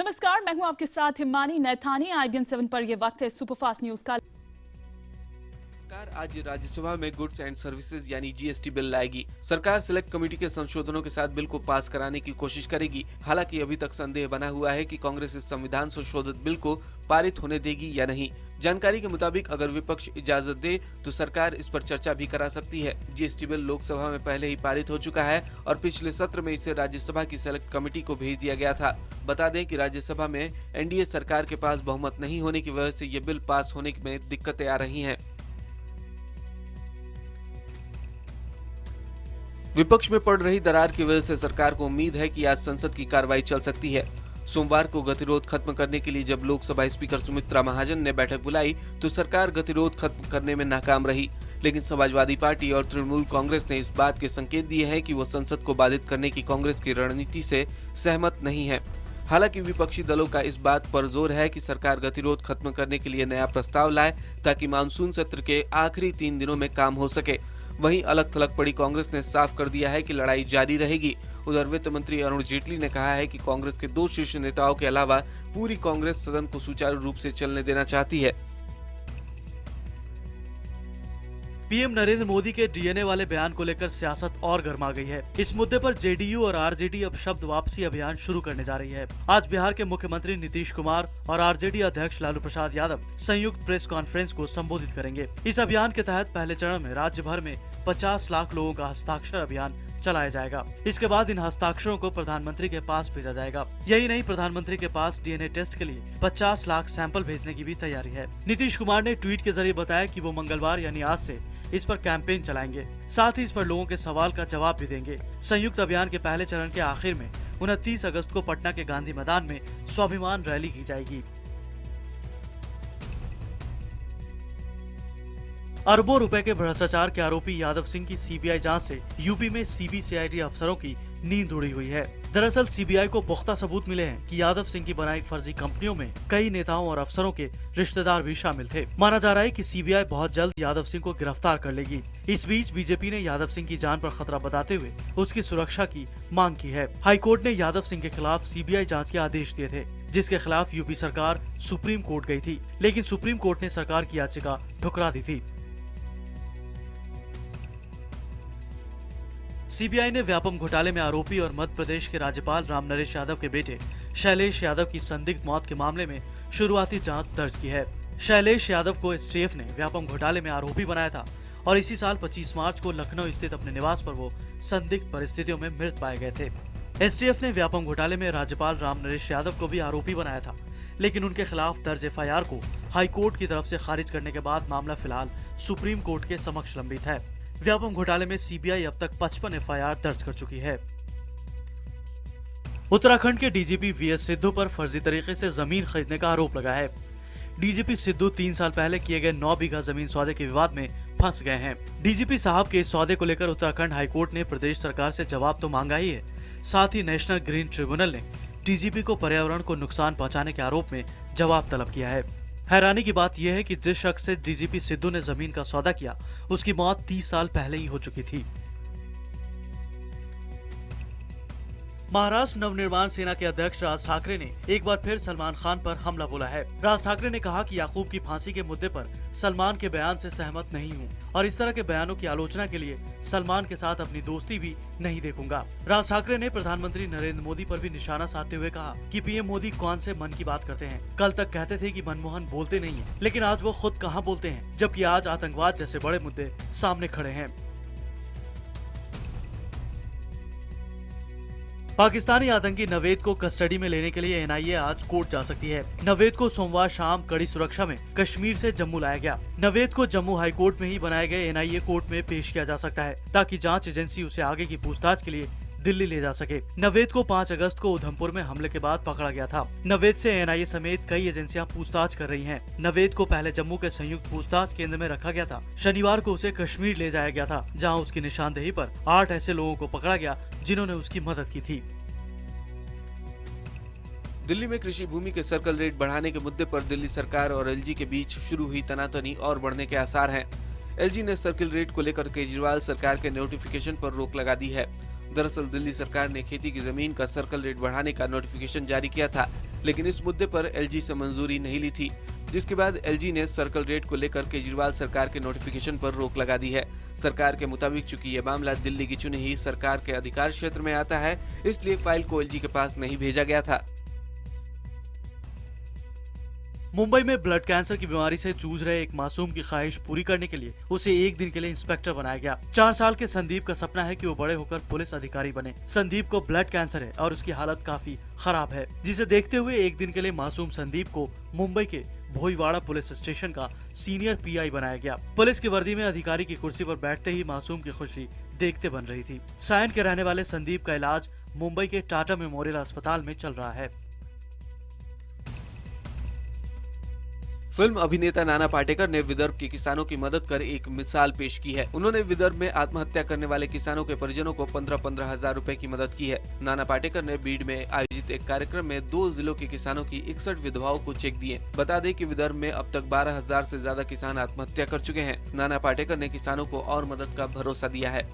नमस्कार, मैं हूं आपके साथ हिमानी नैथानी। IBN 7 पर यह वक्त है सुपरफास्ट न्यूज का। सरकार आज राज्यसभा में गुड्स एंड सर्विसेज यानी GST बिल लाएगी। सरकार सिलेक्ट कमेटी के संशोधनों के साथ बिल को पास कराने की कोशिश करेगी। हालांकि अभी तक संदेह बना हुआ है कि कांग्रेस इस संविधान संशोधित बिल को पारित होने देगी या नहीं। जानकारी के मुताबिक अगर विपक्ष इजाजत दे तो सरकार इस पर चर्चा भी करा सकती है। GST बिल लोकसभा में पहले ही पारित हो चुका है और पिछले सत्र में इसे राज्यसभा की सेलेक्ट कमेटी को भेज दिया गया था। बता दें कि राज्यसभा में NDA सरकार के पास बहुमत नहीं होने की वजह से ये बिल पास होने में दिक्कतें आ रही हैं। विपक्ष में पड़ रही दरार की वजह से सरकार को उम्मीद है कि आज संसद की कार्रवाई चल सकती है। सोमवार को गतिरोध खत्म करने के लिए जब लोकसभा स्पीकर सुमित्रा महाजन ने बैठक बुलाई तो सरकार गतिरोध खत्म करने में नाकाम रही, लेकिन समाजवादी पार्टी और तृणमूल कांग्रेस ने इस बात के संकेत दिए हैं कि वो संसद को बाधित करने की कांग्रेस की रणनीति से सहमत नहीं है। हालांकि विपक्षी दलों का इस बात पर जोर है कि सरकार गतिरोध खत्म करने के लिए नया प्रस्ताव लाए ताकि मानसून सत्र के आखिरी 3 दिनों में काम हो सके। वहीं अलग थलग पड़ी कांग्रेस ने साफ कर दिया है कि लड़ाई जारी रहेगी। उधर वित्त मंत्री अरुण जेटली ने कहा है कि कांग्रेस के 2 शीर्ष नेताओं के अलावा पूरी कांग्रेस सदन को सुचारू रूप से चलने देना चाहती है। पीएम नरेंद्र मोदी के DNA वाले बयान को लेकर सियासत और गर्मा गई है। इस मुद्दे पर JDU और RJD अब शब्द वापसी अभियान शुरू करने जा रही है। आज बिहार के मुख्यमंत्री नीतीश कुमार और RJD अध्यक्ष लालू प्रसाद यादव संयुक्त प्रेस कॉन्फ्रेंस को संबोधित करेंगे। इस अभियान के तहत पहले चरण में राज्य भर में 50 लाख लोगों का हस्ताक्षर अभियान चलाया जाएगा। इसके बाद इन हस्ताक्षरों को प्रधानमंत्री के पास भेजा जाएगा। यही नहीं, प्रधानमंत्री के पास DNA टेस्ट के लिए 50 लाख सैंपल भेजने की भी तैयारी है। नीतीश कुमार ने ट्वीट के जरिए बताया कि वो मंगलवार यानी आज से इस पर कैंपेन चलाएंगे, साथ ही इस पर लोगों के सवाल का जवाब भी देंगे। संयुक्त अभियान के पहले चरण के आखिर में 29 अगस्त को पटना के गांधी मैदान में स्वाभिमान रैली की जाएगी। अरबों रुपए के भ्रष्टाचार के आरोपी यादव सिंह की CBI जांच से यूपी में CBCID अफसरों की नींद उड़ी हुई है। दरअसल CBI को पुख्ता सबूत मिले हैं कि यादव सिंह की बनाई फर्जी कंपनियों में कई नेताओं और अफसरों के रिश्तेदार भी शामिल थे। माना जा रहा है कि CBI बहुत जल्द यादव सिंह को गिरफ्तार कर लेगी। इस बीच बीजेपी ने यादव सिंह की जान पर खतरा बताते हुए उसकी सुरक्षा की मांग की है। हाईकोर्ट ने यादव सिंह के खिलाफ CBI जाँच के आदेश दिए थे, जिसके खिलाफ यूपी सरकार सुप्रीम कोर्ट गयी थी, लेकिन सुप्रीम कोर्ट ने सरकार की याचिका ठुकरा दी थी। CBI ने व्यापम घोटाले में आरोपी और मध्य प्रदेश के राज्यपाल राम नरेश यादव के बेटे शैलेश यादव की संदिग्ध मौत के मामले में शुरुआती जांच दर्ज की है। शैलेश यादव को STF ने व्यापम घोटाले में आरोपी बनाया था और इसी साल 25 मार्च को लखनऊ स्थित अपने निवास पर वो संदिग्ध परिस्थितियों में मृत पाए गए थे। STF ने व्यापम घोटाले में राज्यपाल राम नरेश यादव को भी आरोपी बनाया था, लेकिन उनके खिलाफ दर्ज FIR को हाईकोर्ट की तरफ से खारिज करने के बाद मामला फिलहाल सुप्रीम कोर्ट के समक्ष लंबित है। व्यापम घोटाले में CBI अब तक 55 FIR दर्ज कर चुकी है। उत्तराखंड के DGP VS सिद्धू पर फर्जी तरीके से जमीन खरीदने का आरोप लगा है। DGP सिद्धू 3 साल पहले किए गए 9 बीघा जमीन सौदे के विवाद में फंस गए हैं। DGP साहब के इस सौदे को लेकर उत्तराखंड हाईकोर्ट ने प्रदेश सरकार से जवाब तो मांगा ही है, साथ ही नेशनल ग्रीन ट्रिब्यूनल ने DGP को पर्यावरण को नुकसान पहुँचाने के आरोप में जवाब तलब किया है। हैरानी की बात यह है कि जिस शख्स से DGP सिद्धू ने जमीन का सौदा किया, उसकी मौत 30 साल पहले ही हो चुकी थी। महाराष्ट्र नवनिर्माण सेना के अध्यक्ष राज ठाकरे ने एक बार फिर सलमान खान पर हमला बोला है। राज ठाकरे ने कहा कि याकूब की फांसी के मुद्दे पर सलमान के बयान से सहमत नहीं हूं और इस तरह के बयानों की आलोचना के लिए सलमान के साथ अपनी दोस्ती भी नहीं देखूंगा। राज ठाकरे ने प्रधानमंत्री नरेंद्र मोदी पर भी निशाना साधते हुए कहा कि PM मोदी कौन से मन की बात करते हैं। कल तक कहते थे कि मनमोहन बोलते नहीं है, लेकिन आज वो खुद कहाँ बोलते हैं, जबकि आज आतंकवाद जैसे बड़े मुद्दे सामने खड़े हैं। पाकिस्तानी आतंकी नवेद को कस्टडी में लेने के लिए NIA आज कोर्ट जा सकती है। नवेद को सोमवार शाम कड़ी सुरक्षा में कश्मीर से जम्मू लाया गया। नवेद को जम्मू हाई कोर्ट में ही बनाए गए NIA कोर्ट में पेश किया जा सकता है, ताकि जांच एजेंसी उसे आगे की पूछताछ के लिए दिल्ली ले जा सके। नवेद को 5 अगस्त को उधमपुर में हमले के बाद पकड़ा गया था। नवेद से NIA समेत कई एजेंसियां पूछताछ कर रही हैं। नवेद को पहले जम्मू के संयुक्त पूछताछ केंद्र में रखा गया था। शनिवार को उसे कश्मीर ले जाया गया था, जहां उसकी निशानदेही पर 8 ऐसे लोगों को पकड़ा गया जिन्होंने उसकी मदद की थी। दिल्ली में कृषि भूमि के सर्कल रेट बढ़ाने के मुद्दे पर दिल्ली सरकार और LG के बीच शुरू हुई तनातनी और बढ़ने के आसार हैं। LG ने सर्कल रेट को लेकर केजरीवाल सरकार के नोटिफिकेशन पर रोक लगा दी है। दरअसल दिल्ली सरकार ने खेती की जमीन का सर्कल रेट बढ़ाने का नोटिफिकेशन जारी किया था, लेकिन इस मुद्दे पर एलजी से मंजूरी नहीं ली थी, जिसके बाद एलजी ने सर्कल रेट को लेकर केजरीवाल सरकार के नोटिफिकेशन पर रोक लगा दी है। सरकार के मुताबिक चूंकि ये मामला दिल्ली की चुनी हुई सरकार के अधिकार क्षेत्र में आता है, इसलिए फाइल को एलजी के पास नहीं भेजा गया था। मुंबई में ब्लड कैंसर की बीमारी से जूझ रहे एक मासूम की ख्वाहिश पूरी करने के लिए उसे एक दिन के लिए इंस्पेक्टर बनाया गया। 4 साल के संदीप का सपना है कि वो बड़े होकर पुलिस अधिकारी बने। संदीप को ब्लड कैंसर है और उसकी हालत काफी खराब है, जिसे देखते हुए एक दिन के लिए मासूम संदीप को मुंबई के भोईवाड़ा पुलिस स्टेशन का सीनियर पीआई बनाया गया। पुलिस की वर्दी में अधिकारी की कुर्सी पर बैठते ही मासूम की खुशी देखते बन रही थी। सायन के रहने वाले संदीप का इलाज मुंबई के टाटा मेमोरियल अस्पताल में चल रहा है। फिल्म अभिनेता नाना पाटेकर ने विदर्भ के किसानों की मदद कर एक मिसाल पेश की है। उन्होंने विदर्भ में आत्महत्या करने वाले किसानों के परिजनों को 15-15 हजार रुपए की मदद की है। नाना पाटेकर ने बीड में आयोजित एक कार्यक्रम में 2 जिलों के किसानों की 61 विधवाओं को चेक दिए। बता दें कि विदर्भ में अब तक 12,000 से ज्यादा किसान आत्महत्या कर चुके हैं। नाना पाटेकर ने किसानों को और मदद का भरोसा दिया है।